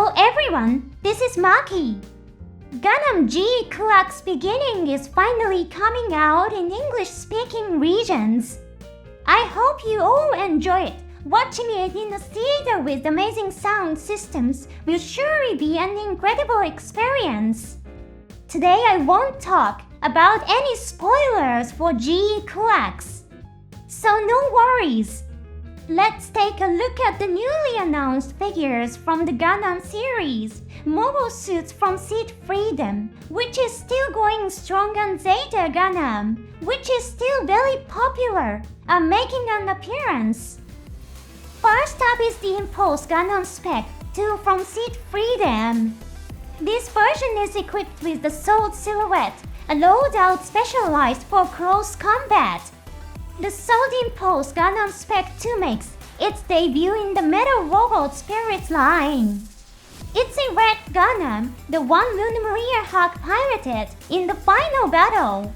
Hello everyone, this is Maki. Gundam G-Kuak's beginning is finally coming out in English-speaking regions. I hope you all enjoy it. Watching it in a theater with amazing sound systems will surely be an incredible experience. Today I won't talk about any spoilers for G-Kuaks. So no worries. Let's take a look at the newly announced figures from the Gundam series, mobile suits from Seed Freedom, which is still going strong, and Zeta Gundam, which is still very popular, are making an appearance. First up is the Impulse Gundam spec2 from Seed Freedom. This version is equipped with the Sword silhouette, a loadout specialized for close combat. The Sword Impulse Gundam spec2 makes its debut in the Metal Robot Spirits line. It's a red Gundam, the one Luna Maria Hawk piloted in the final battle.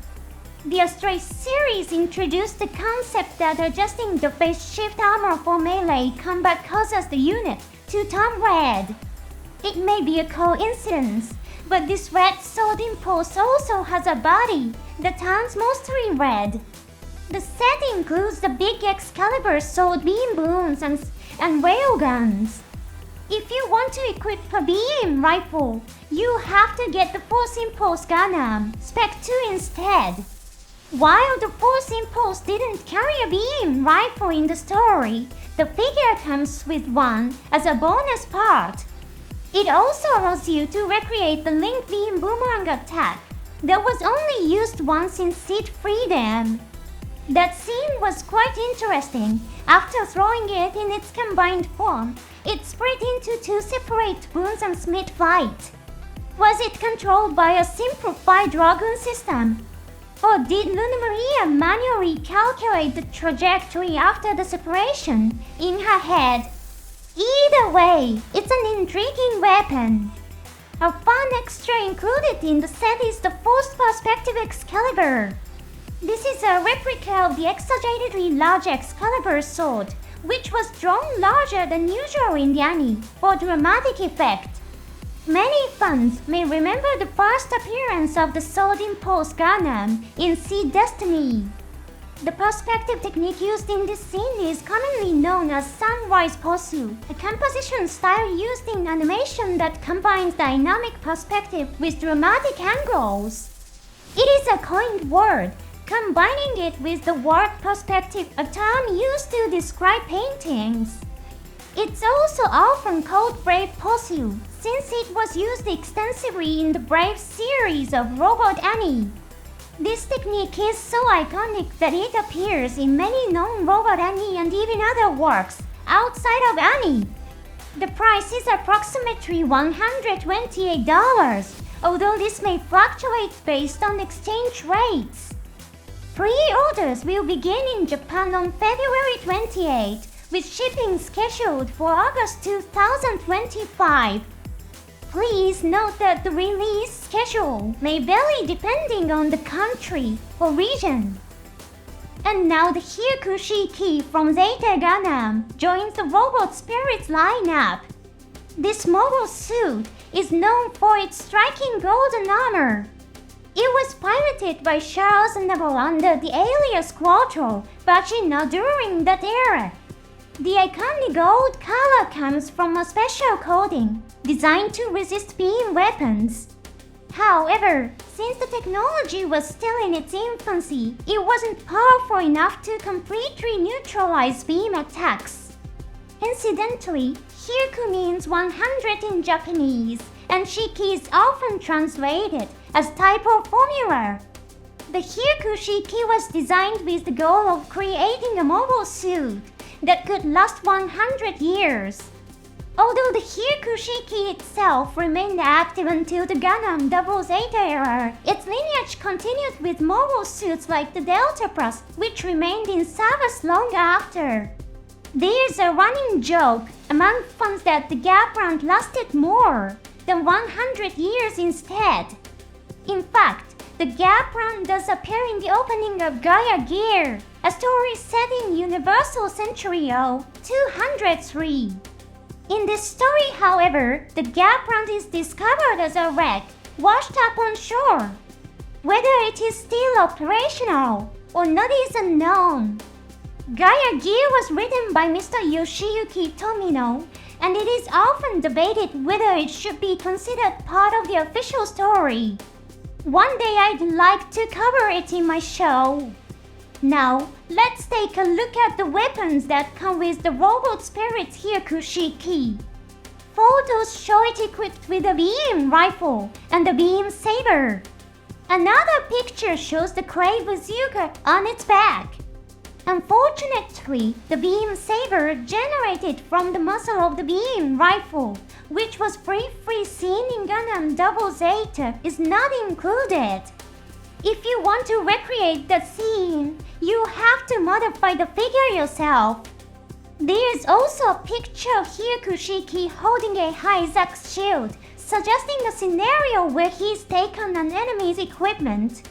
The Astray series introduced the concept that adjusting the phase shift armor for melee combat causes the unit to turn red. It may be a coincidence, but this red Sword Impulse also has a body that turns mostly red. The set includes the big Excalibur sword beam balloons and railguns. If you want to equip a beam rifle, you have to get the Force Impulse Gundam spec2 instead. While the Force Impulse didn't carry a beam rifle in the story, the figure comes with one as a bonus part. It also allows you to recreate the Link Beam Boomerang attack that was only used once in Seed Freedom. That scene was quite interesting. After throwing it in its combined form, it split into two separate wounds and mid-flight. Was it controlled by a simplified Dragoon system? Or did Luna Maria manually calculate the trajectory after the separation in her head? Either way, it's an intriguing weapon. A fun extra included in the set is the Forced Perspective Excalibur. This is a replica of the exaggeratedly large Excalibur sword, which was drawn larger than usual in the anime for dramatic effect. Many fans may remember the first appearance of the Sword Impulse Gundam in Seed Destiny. The perspective technique used in this scene is commonly known as Sunrise Pose, a composition style used in animation that combines dynamic perspective with dramatic angles. It is a coined word, combining it with the word perspective, a term used to describe paintings. It's also often called Brave Pose, since it was used extensively in the Brave series of robot anime. This technique is so iconic that it appears in many non-robot anime and even other works outside of anime. The price is approximately $128, although this may fluctuate based on exchange rates. Pre-orders will begin in Japan on February 28, with shipping scheduled for August 2025. Please note that the release schedule may vary depending on the country or region. And now the Hyakushiki from Zeta Gundam joins the Robot Spirits lineup. This mobile suit is known for its striking golden armor. It was piloted by Charles Neville under the alias Quattro Bacina during that era. The iconic gold color comes from a special coating designed to resist beam weapons. However, since the technology was still in its infancy, it wasn't powerful enough to completely neutralize beam attacks. Incidentally, Hyaku means 100 in Japanese, and Shiki is often translated as type of formula. The Hyakushiki was designed with the goal of creating a mobile suit that could last 100 years. Although the Hyakushiki itself remained active until the Gundam Double Zeta era, its lineage continued with mobile suits like the Delta Plus, which remained in service long after. There's a running joke among fans that the Gap round lasted more than 100 years instead. In fact, the Gap run does appear in the opening of Gaia Gear, a story set in Universal Century 203. In this story, however, the Gaprandt is discovered as a wreck washed up on shore. Whether it is still operational or not is unknown. Gaia Gear was written by Mr. Yoshiyuki Tomino, and it is often debated whether it should be considered part of the official story. One day I'd like to cover it in my show. Now, let's take a look at the weapons that come with the robot spirit Hyakushiki. Photos show it equipped with a beam rifle and a beam saber. Another picture shows the clay bazooka on its back. Unfortunately, the beam saber generated from the muzzle of the beam rifle, which was briefly seen in Gundam Double Zeta, is not included. If you want to recreate the scene, you have to modify the figure yourself. There is also a picture of Hyakushiki holding a Hyzac shield, suggesting a scenario where he's taken an enemy's equipment.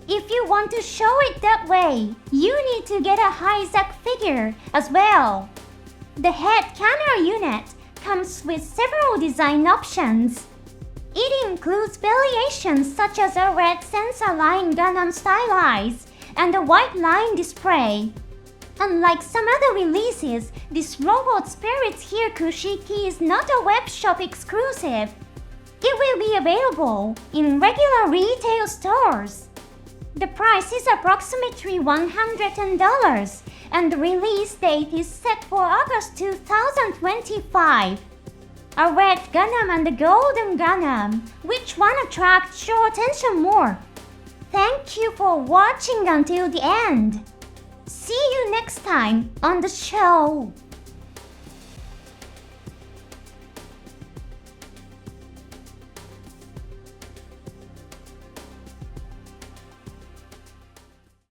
If you want to show it that way, you need to get a Hyzac figure as well. The head camera unit comes with several design options. It includes variations such as a red sensor line Gundam style eyes and a white line display. Unlike some other releases, this robot spirit Hyakushiki is not a web shop exclusive. It will be available in regular retail stores. The price is approximately $110, and the release date is set for August 2025. A red Gundam and a golden Gundam. Which one attracts your attention more? Thank you for watching until the end. See you next time on the show.